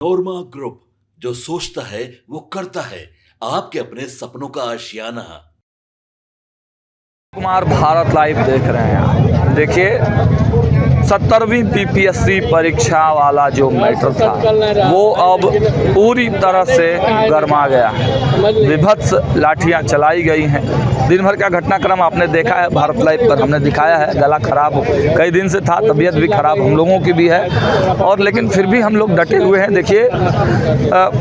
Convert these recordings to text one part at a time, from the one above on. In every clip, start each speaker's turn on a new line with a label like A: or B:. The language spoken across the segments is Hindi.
A: नोरमा ग्रुप, जो सोचता है वो करता है। आपके अपने सपनों का आशियाना।
B: कुमार भारत लाइव देख रहे हैं। देखिए 70वीं बीपीएससी परीक्षा वाला जो मैटर था वो अब पूरी तरह से गर्मा गया है। विभत्स लाठियां चलाई गई हैं। दिन भर का घटनाक्रम आपने देखा है, भारत लाइव पर हमने दिखाया है। गला खराब कई दिन से था, तबीयत भी खराब हम लोगों की भी है, और लेकिन फिर भी हम लोग डटे हुए हैं। देखिए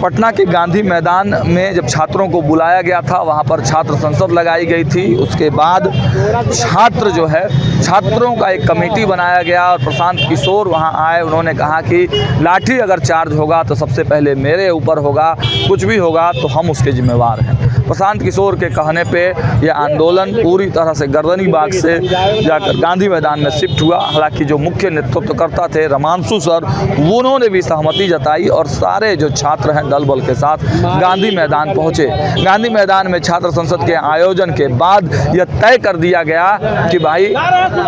B: पटना के गांधी मैदान में जब छात्रों को बुलाया गया था, वहाँ पर छात्र संसद लगाई गई थी। उसके बाद छात्र जो है, छात्रों का एक कमेटी बनाया गया और प्रशांत किशोर वहां आए। उन्होंने कहा कि लाठी अगर चार्ज होगा तो सबसे पहले मेरे ऊपर होगा, कुछ भी होगा तो हम उसके जिम्मेवार हैं। प्रशांत किशोर के कहने पे यह आंदोलन पूरी तरह से गर्दनी बाग से जाकर गांधी मैदान में शिफ्ट हुआ। हालांकि जो मुख्य नेतृत्वकर्ता थे रमांशु सर, उन्होंने भी सहमति जताई और सारे जो छात्र हैं दल बल के साथ गांधी मैदान पहुंचे। गांधी मैदान में छात्र संसद के आयोजन के बाद यह तय कर दिया गया कि भाई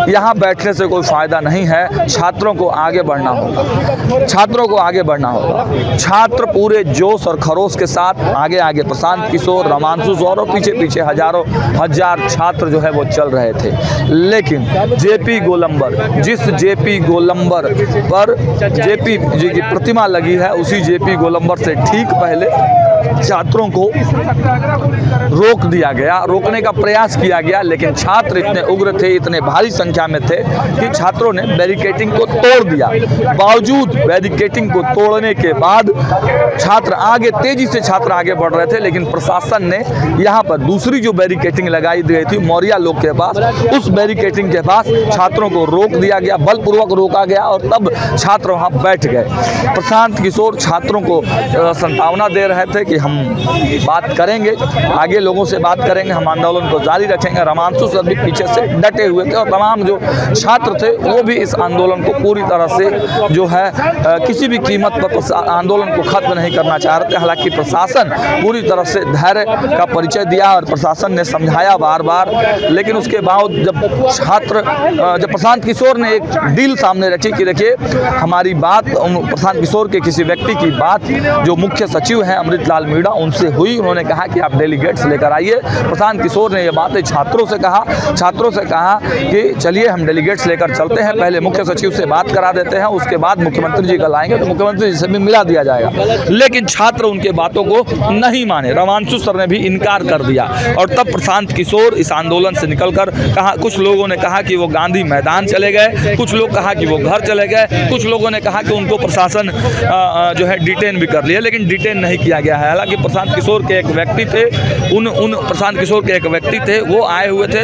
B: यहाँ बैठने से कोई फायदा नहीं है, छात्रों को आगे बढ़ना होगा, छात्रों को आगे बढ़ना होगा। छात्र पूरे जोश और खरोश के साथ आगे आगे, प्रशांत किशोर, रमांशु सर और पीछे पीछे हजारों हजार छात्र जो है वो चल रहे थे। लेकिन जेपी गोलंबर, जिस जेपी गोलंबर पर जेपी जी की प्रतिमा लगी है, उसी जेपी गोलंबर से ठीक पहले छात्रों को रोक दिया गया, रोकने का प्रयास किया गया। लेकिन छात्र इतने उग्र थे, इतने भारी संख्या में थे कि छात्रों ने बैरिकेटिंग को तोड़ दिया। बावजूद बैरिकेटिंग को तोड़ने के बाद छात्र आगे, तेजी से छात्र आगे बढ़ रहे थे, लेकिन प्रशासन ने यहाँ पर दूसरी जो बैरिकेटिंग लगाई गई थी मौर्या लोग के पास, उस बैरिकेटिंग के पास छात्रों को रोक दिया गया, बलपूर्वक रोका गया और तब छात्र वहाँ बैठ गए। प्रशांत किशोर छात्रों को संभावना दे रहे थे कि हम बात करेंगे, आगे लोगों से बात करेंगे, हम आंदोलन को जारी रखेंगे। रमांशु सर भी पीछे से डटे हुए थे और तमाम जो छात्र थे वो भी इस आंदोलन को पूरी तरह से जो है किसी भी कीमत पर आंदोलन को खत्म नहीं करना चाह रहे थे। हालांकि प्रशासन पूरी तरह से धैर्य का परिचय दिया और प्रशासन ने समझाया बार बार, लेकिन उसके बाद जब प्रशांत किशोर ने एक डील सामने रखी कि देखिए हमारी बात, प्रशांत किशोर के किसी व्यक्ति की बात जो मुख्य सचिव हैं अमृतलाल मीणा, उनसे हुई। उन्होंने कहा कि आप डेलीगेट्स लेकर आइए। प्रशांत किशोर ने ये बातें छात्रों से कहा कि चलिए हम डेलीगेट्स लेकर चलते हैं, पहले मुख्य सचिव से बात करा देते हैं, उसके बाद मुख्यमंत्री जी कल आएंगे तो मुख्यमंत्री जी से भी मिला दिया जाएगा। लेकिन छात्र उनके बातों को नहीं माने। रमांशु सर ने भी इनकार कर दिया और तब प्रशांत किशोर इस आंदोलन से निकलकर कहा, कुछ लोगों ने कहा कि वो गांधी मैदान चले गए, कुछ लोग कहा कि वो घर चले गए, कुछ लोगों ने कहा कि उनको प्रशासन जो है डिटेन भी कर लिया, लेकिन डिटेन नहीं किया गया है। हालांकि प्रशांत किशोर के एक व्यक्ति थे, प्रशांत किशोर के एक व्यक्ति थे, वो आए हुए थे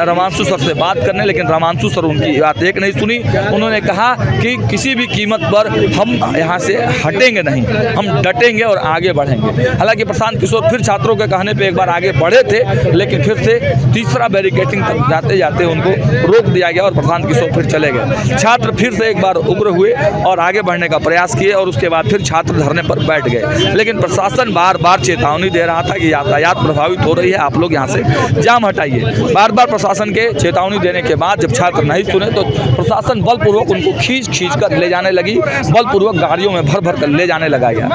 B: रमांशु सर से बात करने, लेकिन रमांशु सर उनकी बात एक नहीं सुनी। उन्होंने कहा कि किसी भी कीमत पर हम यहाँ से हटेंगे नहीं, हम डटेंगे और आगे बढ़ेंगे। हालांकि प्रशांत किशोर फिर छात्रों के कहने पे एक बार आगे बढ़े थे, लेकिन फिर से तीसरा बैरिकेटिंग तक जाते जाते उनको रोक दिया गया और प्रशांत किशोर फिर चले गए। छात्र फिर से एक बार उग्र हुए और आगे बढ़ने का प्रयास किए और उसके बाद फिर छात्र धरने पर बैठ गए। लेकिन प्रशासन बार बार चेतावनी दे रहा था कि यातायात प्रभावित हो रही है, आप लोग यहाँ से जाम हटाइए। बार बार प्रशासन के चेतावनी देने के बाद जब छात्र नहीं सुने तो प्रशासन बलपूर्वक उनको खींच कर ले जाने लगी, बलपूर्वक गाड़ियों में भर कर ले जाने लगा गया।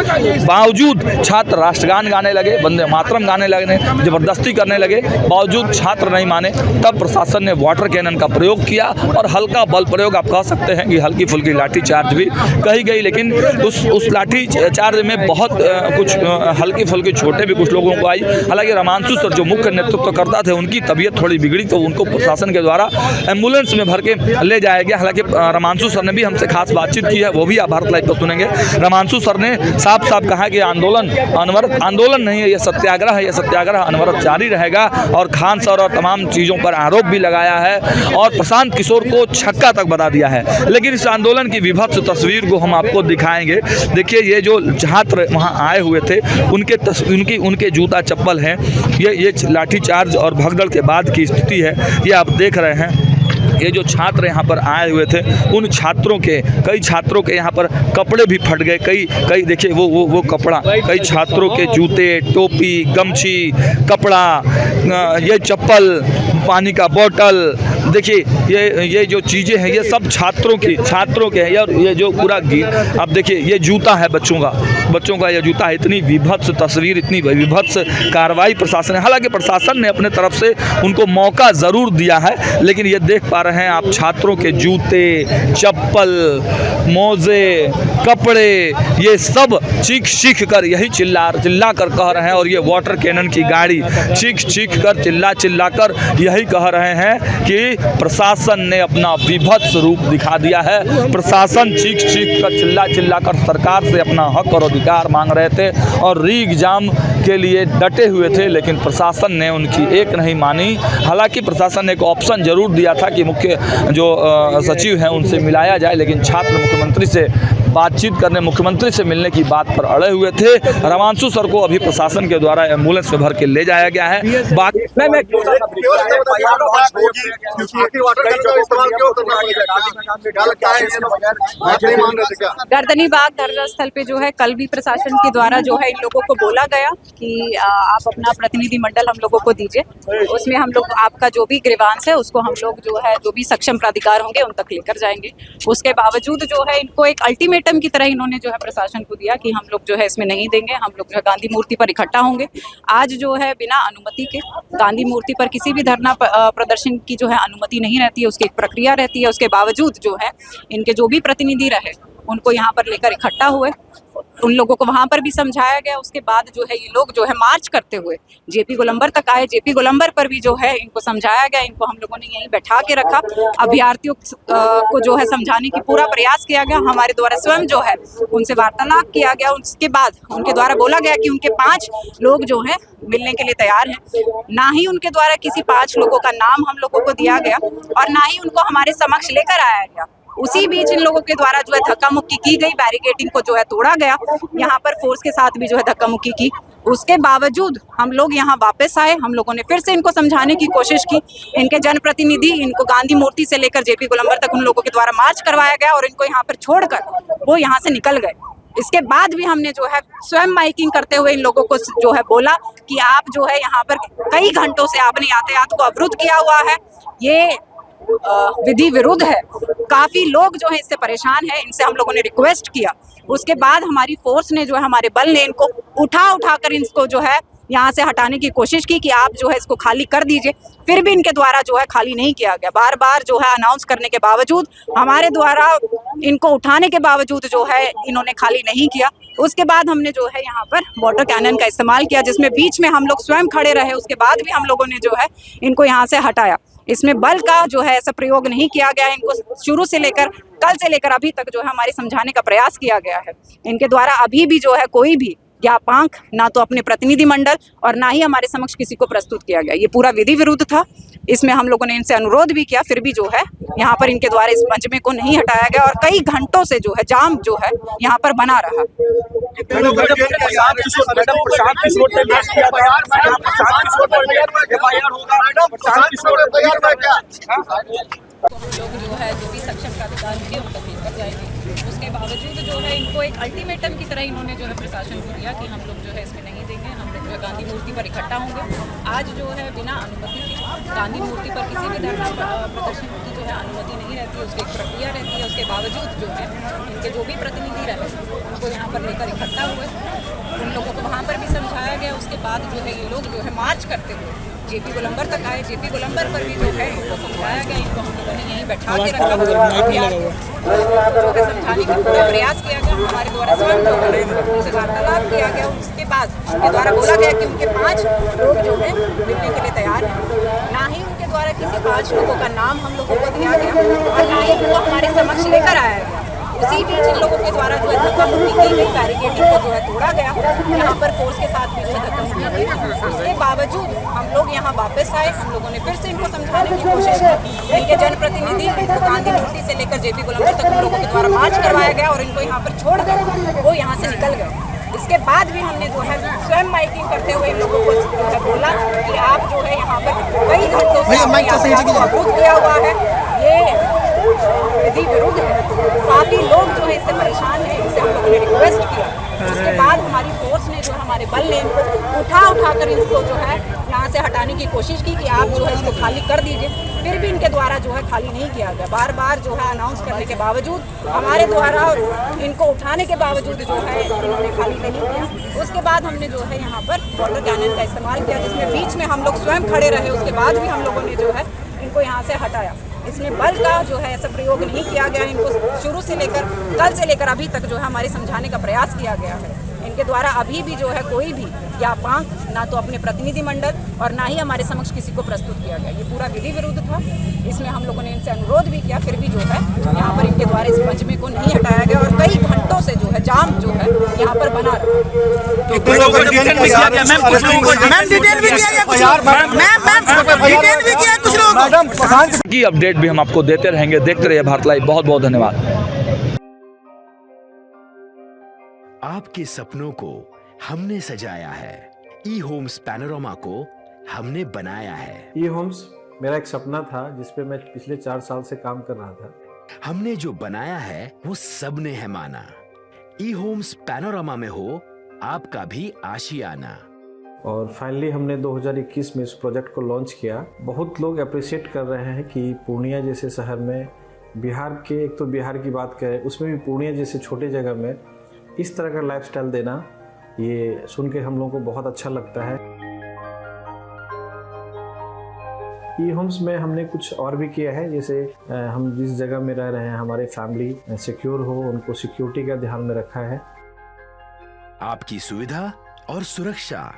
B: बावजूद छात्र राष्ट्रगान गाने लगे, वंदे मातरम गाने लगे, जबरदस्ती करने लगे, बावजूद छात्र नहीं माने। तब प्रशासन ने वाटर कैनन का प्रयोग किया और हल्का बल प्रयोग, आप कह सकते हैं कि हल्की फुल्की लाठी चार्ज भी कही गई, लेकिन उस लाठी चार्ज में बहुत कुछ हल्की फुल्की छोटे भी कुछ लोगों को आई। हालांकि रमांशु सर जो मुख्य नेतृत्व करता थे, उनकी तबीयत थोड़ी बिगड़ी तो उनको प्रशासन के द्वारा एम्बुलेंस में भर के ले जाया गया। हालांकि रमांशु सर ने भी हमसे खास बातचीत की है, वो भी आप भारत लाइव पर सुनेंगे। रमांशु सर ने साफ साफ कहा कि आंदोलन अनवरत आंदोलन नहीं है, यह सत्याग्रह है, यह सत्याग्रह अनवरत जारी रहेगा। और खान सर और तमाम चीज़ों पर आरोप भी लगाया है और प्रशांत किशोर को छक्का तक बता दिया है। लेकिन इस आंदोलन की विभत्स तस्वीर को हम आपको दिखाएंगे। देखिए ये जो छात्र वहाँ आए हुए थे उनके जूता चप्पल हैं, ये लाठीचार्ज और भगदड़ के बाद की स्थिति है, ये आप देख रहे हैं। ये जो छात्र यहाँ पर आए हुए थे, उन छात्रों के, कई छात्रों के यहाँ पर कपड़े भी फट गए। कई देखिए वो कपड़ा, कई छात्रों के जूते, टोपी, गमछी, कपड़ा, ये चप्पल, पानी का बोतल, देखिए ये जो चीज़ें हैं ये सब छात्रों के हैं यार। ये जो पूरा अब देखिए ये जूता है बच्चों का ये जूता है। इतनी विभत्स तस्वीर, इतनी विभत्स कार्रवाई प्रशासन ने, हालांकि प्रशासन ने अपने तरफ से उनको मौका ज़रूर दिया है, लेकिन ये देख पा रहे हैं आप छात्रों के जूते, चप्पल, मोजे, कपड़े, ये सब चीख कर यही चिल्ला कर कह रहे हैं। और ये वाटर कैनन की गाड़ी चीख कर चिल्ला कर यही कह रहे हैं कि प्रशासन ने अपना विभत्स रूप दिखा दिया है। प्रशासन चीख कर चिल्ला कर सरकार से अपना हक और अधिकार मांग रहे थे और री एग्जाम के लिए डटे हुए थे, लेकिन प्रशासन ने उनकी एक नहीं मानी। हालांकि प्रशासन ने एक ऑप्शन जरूर दिया था कि मुख्य जो सचिव हैं उनसे मिलाया जाए, लेकिन छात्र मुख्यमंत्री से बातचीत करने, मुख्यमंत्री से मिलने की बात पर अड़े हुए थे। रमांशु सर को अभी प्रशासन के द्वारा एम्बुलेंस में भर के ले जाया गया है।
C: गर्दनी बाग धरना स्थल पे जो है कल भी प्रशासन के द्वारा जो है इन लोगों को बोला गया कि आप अपना प्रतिनिधि मंडल हम लोगों को दीजिए, उसमें हम लोग आपका जो भी ग्रीवांस है उसको हम लोग जो है जो भी सक्षम प्राधिकार होंगे उन तक लेकर जाएंगे। उसके बावजूद जो है इनको एक अल्टीमेटम की तरह इन्होंने जो है प्रशासन को दिया कि हम लोग जो है इसमें नहीं देंगे, हम लोग जो है गांधी मूर्ति पर इकट्ठा होंगे। आज जो है बिना अनुमति के गांधी मूर्ति पर किसी भी धरना प्रदर्शन की जो है अनुमति नहीं रहती है, उसकी एक प्रक्रिया रहती है। उसके बावजूद जो है इनके जो भी प्रतिनिधि रहे उनको यहाँ पर लेकर इकट्ठा हुए, उन लोगों को वहाँ पर भी समझाया गया। उसके बाद जो है ये लोग जो है मार्च करते हुए जेपी गोलंबर तक आए। जेपी गोलंबर पर भी जो है इनको समझाया गया, इनको हम लोगों ने यहीं बैठा के रखा, अभ्यर्थियों को जो है समझाने की पूरा प्रयास किया गया। हमारे द्वारा स्वयं जो है उनसे वार्तालाप किया गया। उसके बाद उनके द्वारा बोला गया कि उनके 5 लोग जो है मिलने के लिए तैयार हैं। ना ही उनके द्वारा किसी 5 लोगों का नाम हम लोगों को दिया गया और ना ही उनको हमारे समक्ष लेकर आया गया। उसी बीच इन लोगों के द्वारा जो है धक्का मुक्की की गई, बैरिकेडिंग को जो है तोड़ा गया, यहाँ पर फोर्स के साथ भी जो है धक्का मुक्की की। उसके बावजूद हम लोग यहाँ वापस आए। हम लोगों ने फिर से इनको समझाने की कोशिश की। इनके जनप्रतिनिधि इनको गांधी मूर्ति से लेकर जेपी गोलंबर तक उन लोगों के द्वारा मार्च करवाया गया और इनको यहाँ पर छोड़कर वो यहाँ से निकल गए। इसके बाद भी हमने जो है स्वयं माइकिंग करते हुए इन लोगों को जो है बोला कि आप जो है यहाँ पर कई घंटों से आपने यातायात को अवरुद्ध किया हुआ है, ये विधि विरुद्ध है। काफी लोग जो है इससे परेशान है, इनसे हम लोगों ने रिक्वेस्ट किया। उसके बाद हमारी फोर्स ने जो है हमारे बल ने इनको उठा कर इनको जो है यहाँ से हटाने की कोशिश की कि आप जो है इसको खाली कर दीजिए। फिर भी इनके द्वारा जो है खाली नहीं किया गया। बार बार जो है अनाउंस करने के बावजूद, हमारे द्वारा इनको उठाने के बावजूद जो है इन्होंने खाली नहीं किया। उसके बाद हमने जो है यहाँ पर वाटर कैनन का इस्तेमाल किया, जिसमें बीच में हम लोग स्वयं खड़े रहे। उसके बाद भी हम लोगों ने जो है इनको यहाँ से हटाया। इसमें बल का जो है ऐसा प्रयोग नहीं किया गया है। इनको शुरू से लेकर कल से लेकर अभी तक जो है हमारे समझाने का प्रयास किया गया है। इनके द्वारा अभी भी जो है कोई भी ज्ञापांक ना तो अपने प्रतिनिधि मंडल और ना ही हमारे समक्ष किसी को प्रस्तुत किया गया। ये पूरा विधि विरुद्ध था। इसमें हम लोगों ने इनसे अनुरोध भी किया, फिर भी जो है यहाँ पर इनके द्वारा इस मंच को नहीं हटाया गया और कई घंटों से जो है जाम जो है यहाँ पर बना रहा। लोग जो है जो भी सक्षम प्राधिकार होंगे उन तक लेकर जाएंगे। उसके बावजूद जो है इनको एक अल्टीमेटम की तरह इन्होंने जो है प्रशासन को दिया कि हम लोग जो है इसमें नहीं देंगे, हम लोग जो है गांधी मूर्ति पर इकट्ठा होंगे। आज जो है बिना अनुमति के गांधी मूर्ति पर किसी भी धरना प्रदर्शन की जो है अनुमति नहीं रहती है, उसकी एक प्रक्रिया रहती है। उसके बावजूद जो है इनके जो भी प्रतिनिधि रहे उनको यहाँ पर लेकर इकट्ठा हुए, उन लोगों को वहाँ पर भी समझाया गया। उसके बाद जो है ये लोग जो है मार्च करते हुए जेपी गोलंबर तक आए। जेपी गोलंबर पर भी जो है इनको समझाया गया, इनको हम लोगों ने यहीं बैठा के रखा, जो है समझाने का पूरा प्रयास किया गया। हमारे द्वारा स्वयं जो है उनसे वार्तालाप किया गया। उसके बाद उनके द्वारा बोला गया कि उनके 5 लोग जो है मिलने के लिए तैयार हैं। ना ही उनके द्वारा किसी 5 लोगों का नाम हम लोगों को दिया गया और ना ही उनको हमारे समक्ष लेकर आया गया। उसी बीच इन लोगों के द्वारा जो है धक्का मुक्की की गई, बैरिकेडिंग को जो है तोड़ा गया, यहाँ पर फोर्स के साथ भी जो है धक्का मुक्की की। उसके बावजूद हम लोग यहाँ वापस आए। हम लोगों ने फिर से इनको समझाने की कोशिश की। इनके जनप्रतिनिधि इनको गांधी मूर्ति से लेकर जेपी गोलंबर तक उन लोगों के द्वारा मार्च करवाया गया और इनको यहाँ पर छोड़कर वो यहाँ से निकल गए। इसके बाद भी हमने जो है स्वयं माइकिंग करते हुए इन लोगों को जो है बोला कि आप जो है यहाँ पर कई घंटों से अवरुद्ध किया हुआ है, ये विधि विरुद्ध है। काफी लोग जो है इससे परेशान हैं, इनसे हम लोगों ने रिक्वेस्ट किया। उसके बाद हमारी फोर्स ने जो हमारे बल ने इनको उठा कर इसको जो है यहाँ से हटाने की कोशिश की कि आप जो है इसको खाली कर दीजिए, फिर भी इनके द्वारा जो है खाली नहीं किया गया। बार बार जो है अनाउंस करने के बावजूद, हमारे द्वारा इनको उठाने के बावजूद जो है इन्होंने खाली नहीं किया। उसके बाद हमने जो है यहाँ पर वाटर कैनन का इस्तेमाल किया, जिसमें बीच में हम लोग स्वयं खड़े रहे। उसके बाद भी हम लोगों ने जो है इनको यहाँ से हटाया। इसमें बल का जो है ऐसा प्रयोग नहीं किया गया। इनको शुरू से लेकर कल से लेकर अभी तक जो है हमारे समझाने का प्रयास किया गया है। इनके द्वारा अभी भी जो है कोई भी ज्ञापक ना तो अपने प्रतिनिधिमंडल और ना ही हमारे समक्ष किसी को प्रस्तुत किया गया। ये पूरा विधि विरुद्ध था। इसमें हम लोगों ने इनसे अनुरोध भी किया, फिर भी जो है यहाँ पर इनके द्वारा इस पंचमे को नहीं हटाया गया और कई घंटों से जो है जाम जो है यहाँ पर बना रहा।
B: की अपडेट भी हम आपको देते रहेंगे। देखते रहिए भारत लाइव। बहुत बहुत धन्यवाद।
D: आपके सपनों को हमने सजाया है, ई होम्स पैनोरमा को हमने बनाया है।
E: ई होम्स मेरा एक सपना था जिस पे मैं पिछले 4 साल से काम कर रहा था।
D: हमने जो बनाया है वो सबने है माना। ई होम्स पैनोरमा में हो आपका भी आशियाना।
E: और फाइनली हमने 2021 में इस प्रोजेक्ट को लॉन्च किया। बहुत लोग अप्रिशिएट कर रहे हैं कि पूर्णिया जैसे शहर में, बिहार के, एक तो बिहार की बात करें उसमें भी पूर्णिया जैसे छोटे जगह में इस तरह का लाइफस्टाइल देना, ये सुन के हम लोगों को बहुत अच्छा लगता है। ई होम्स में हमने कुछ और भी किया है, जैसे हम जिस जगह में रह रहे हैं हमारे फैमिली सिक्योर हो, उनको सिक्योरिटी का ध्यान में रखा है।
D: आपकी सुविधा और सुरक्षा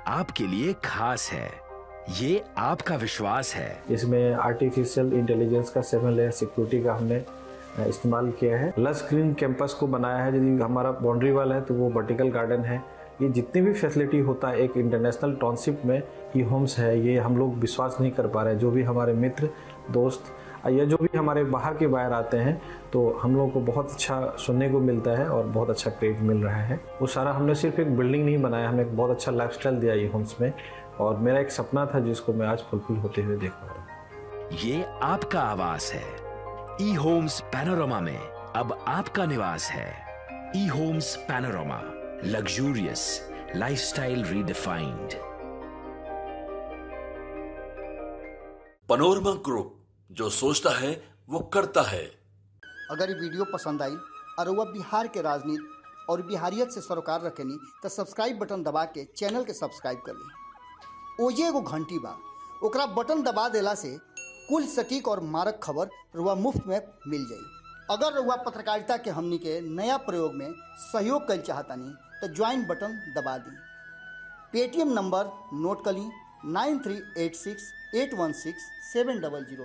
D: आपके लिए खास है, ये आपका विश्वास है।
E: इसमें आर्टिफिशियल इंटेलिजेंस का 7 लेयर सिक्योरिटी का हमने इस्तेमाल किया है। लस ग्रीन कैंपस को बनाया है। यदि हमारा बाउंड्री वाल है तो वो वर्टिकल गार्डन है। ये जितनी भी फैसिलिटी होता है एक इंटरनेशनल टाउनशिप में ई होम्स है, ये हम लोग विश्वास नहीं कर पा रहे हैं। जो भी हमारे मित्र दोस्त या जो भी हमारे बाहर के बाहर आते हैं तो हम लोगों को बहुत अच्छा सुनने को मिलता है और बहुत अच्छा क्रेडिट मिल रहा है। वो सारा हमने सिर्फ एक बिल्डिंग नहीं बनाया, हमें एक बहुत अच्छा लाइफस्टाइल दिया ई होम्स में, और मेरा एक सपना था जिसको मैं आज फुलफिल होते हुए देख पा रहा हूँ।
D: ये आपका आवास है। ई होम्स पैनोरमा में अब आपका निवास है। E homes Panorama, luxurious lifestyle redefined.
A: Panorama group, जो सोचता है वो करता है।
F: अगर ये वीडियो पसंद आई और वह बिहार के राजनीति और बिहारियत से सरोकार रखेनी तो सब्सक्राइब बटन दबा के चैनल के सब्सक्राइब कर ली। ओजे एगो घंटी बा, ओकरा बटन दबा देला से कुल सटीक और मारक खबर रुआ मुफ्त में मिल जाई। अगर रुआ पत्रकारिता के हमनी के नया प्रयोग में सहयोग कर चाहतानी तो ज्वाइन बटन दबा दी। पेटीएम नंबर नोट कर ली 9386816700।